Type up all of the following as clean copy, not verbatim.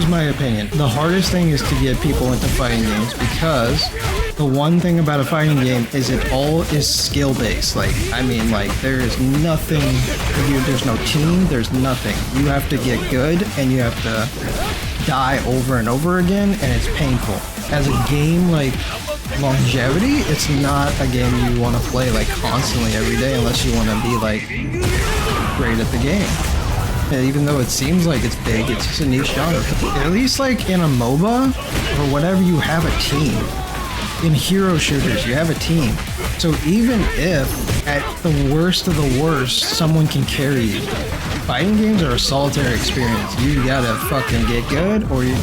my opinion. The hardest thing is to get people into fighting games because the one thing about a fighting game is it all is skill based. Like, I mean, like, there is nothing, there's no team, there's nothing. You have to get good and you have to die over and over again, and it's painful. As a game, like, longevity, it's not a game you want to play, like, constantly every day unless you want to be, like, great at the game. And even though it seems like it's big, it's just a niche genre. At least, like, in a MOBA or whatever, you have a team. In hero shooters, you have a team. So even if, at the worst of the worst, someone can carry you, fighting games are a solitary experience. You gotta fucking get good, or you're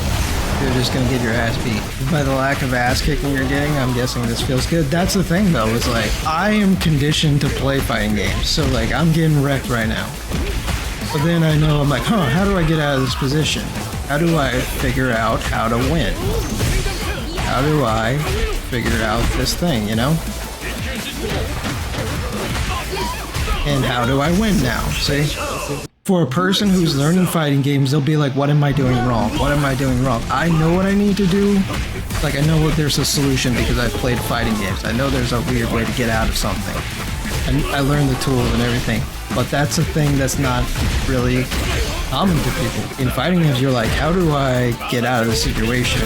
just gonna get your ass beat. By the lack of ass kicking you're getting, I'm guessing this feels good. That's the thing though, is like, I am conditioned to play fighting games. So like, I'm getting wrecked right now. But then I know, I'm like, how do I get out of this position? How do I figure out how to win? How do I figure out this thing, you know? And how do I win now, see? For a person who's learning fighting games, they'll be like, what am I doing wrong? What am I doing wrong? I know what I need to do. Like, I know there's a solution because I've played fighting games. I know there's a weird way to get out of something. And I learned the tools and everything. But that's a thing that's not really common to people. In fighting games, you're like, how do I get out of this situation?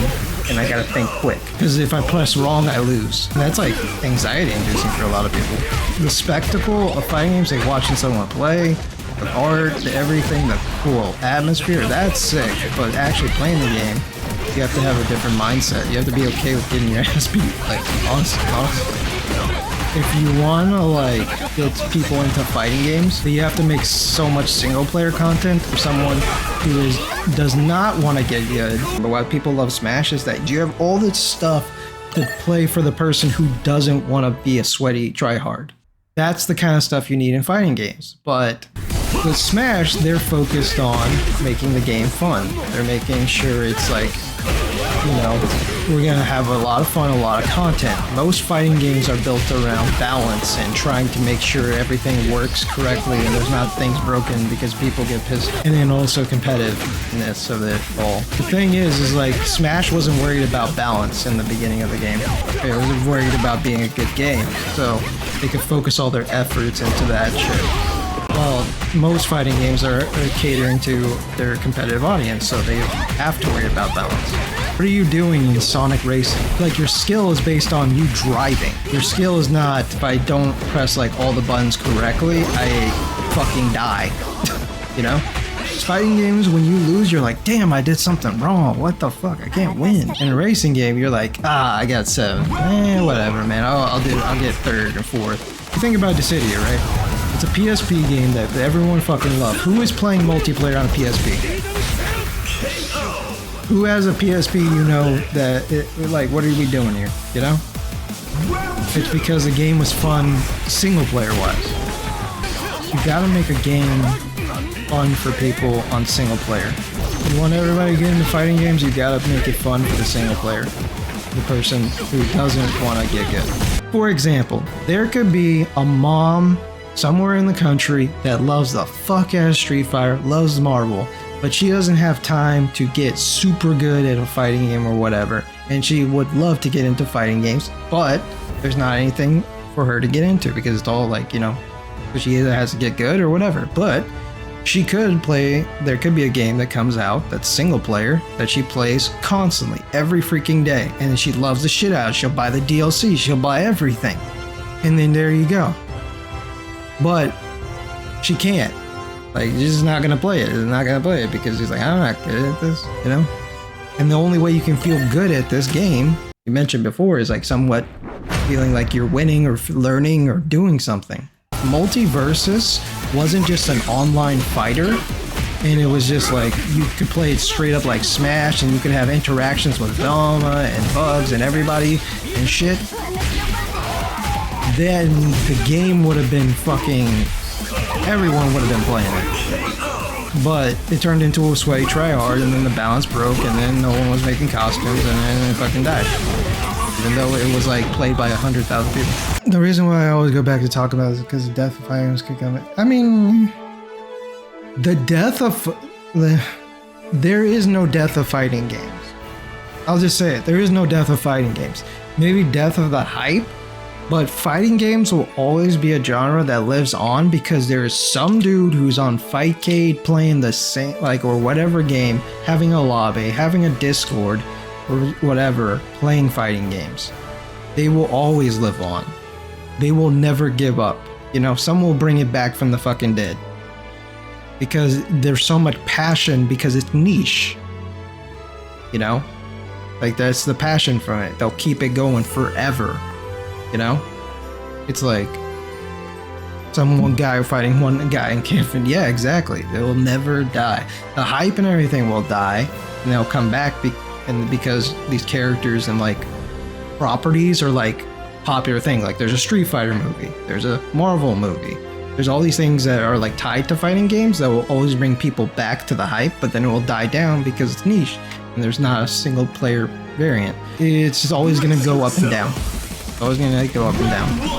And I gotta think quick. Because if I press wrong, I lose. And that's like anxiety inducing for a lot of people. The spectacle of fighting games, like watching someone play, the art, the everything, the cool atmosphere, that's sick. But actually playing the game, you have to have a different mindset. You have to be okay with getting your ass beat. Like, honestly. If you want to like get people into fighting games, you have to make so much single player content for someone who does not want to get good. But why people love Smash is that you have all this stuff to play for the person who doesn't want to be a sweaty tryhard. That's the kind of stuff you need in fighting games. But with Smash, they're focused on making the game fun. They're making sure it's like, you know, we're gonna have a lot of fun, a lot of content. Most fighting games are built around balance and trying to make sure everything works correctly and there's not things broken because people get pissed. And then also competitiveness of it all. The thing is like Smash wasn't worried about balance in the beginning of the game. It was worried about being a good game. So they could focus all their efforts into that shit. Well, most fighting games are catering to their competitive audience, so they have to worry about balance. What are you doing in Sonic Racing? Like, your skill is based on you driving. Your skill is not, if I don't press like all the buttons correctly, I fucking die. You know? Fighting games, when you lose, you're like, damn, I did something wrong. What the fuck? I can't win. In a racing game, you're like, I got 7. Whatever, man. I'll get 3rd or 4th. You think about Dissidia, right? It's a PSP game that everyone fucking loves. Who is playing multiplayer on a PSP? Who has a PSP, you know, that, like, what are we doing here, you know? It's because the game was fun single player wise. You gotta make a game fun for people on single player. You want everybody to get into fighting games, you gotta make it fun for the single player. The person who doesn't want to get good. For example, there could be a mom somewhere in the country that loves the fuck out of Street Fighter, loves Marvel, but she doesn't have time to get super good at a fighting game or whatever, and she would love to get into fighting games, but there's not anything for her to get into because it's all like, you know, she either has to get good or whatever. But she could play, there could be a game that comes out that's single player that she plays constantly, every freaking day, and she loves the shit out of it. She'll buy the DLC, she'll buy everything, and then there you go. But she can't. Like, she's just not gonna play it. She's not gonna play it because she's like, I'm not good at this, you know? And the only way you can feel good at this game, you mentioned before, is like somewhat feeling like you're winning or learning or doing something. Multiversus wasn't just an online fighter, and it was just like, you could play it straight up like Smash, and you could have interactions with Velma and Bugs and everybody and shit. Then the game would have been fucking, everyone would have been playing it. But it turned into a sweaty tryhard, and then the balance broke, and then no one was making costumes, and then it fucking died. Even though it was like played by 100,000 people. The reason why I always go back to talk about it is because the death of fighting games could come. I mean, the death of there is no death of fighting games. I'll just say it. There is no death of fighting games. Maybe death of the hype, but fighting games will always be a genre that lives on because there is some dude who's on Fightcade playing the same, like, or whatever game, having a lobby, having a Discord, or whatever, playing fighting games. They will always live on. They will never give up. You know, some will bring it back from the fucking dead. Because there's so much passion because it's niche. You know? Like, that's the passion from it. They'll keep it going forever. You know? It's like some one guy fighting one guy in Kiffin. Yeah, exactly. They will never die. The hype and everything will die, and they'll come back because these characters and like properties are like popular things. Like there's a Street Fighter movie, there's a Marvel movie, there's all these things that are like tied to fighting games that will always bring people back to the hype, but then it will die down because it's niche and there's not a single player variant. It's just always gonna go up and down. Always gonna go up and down.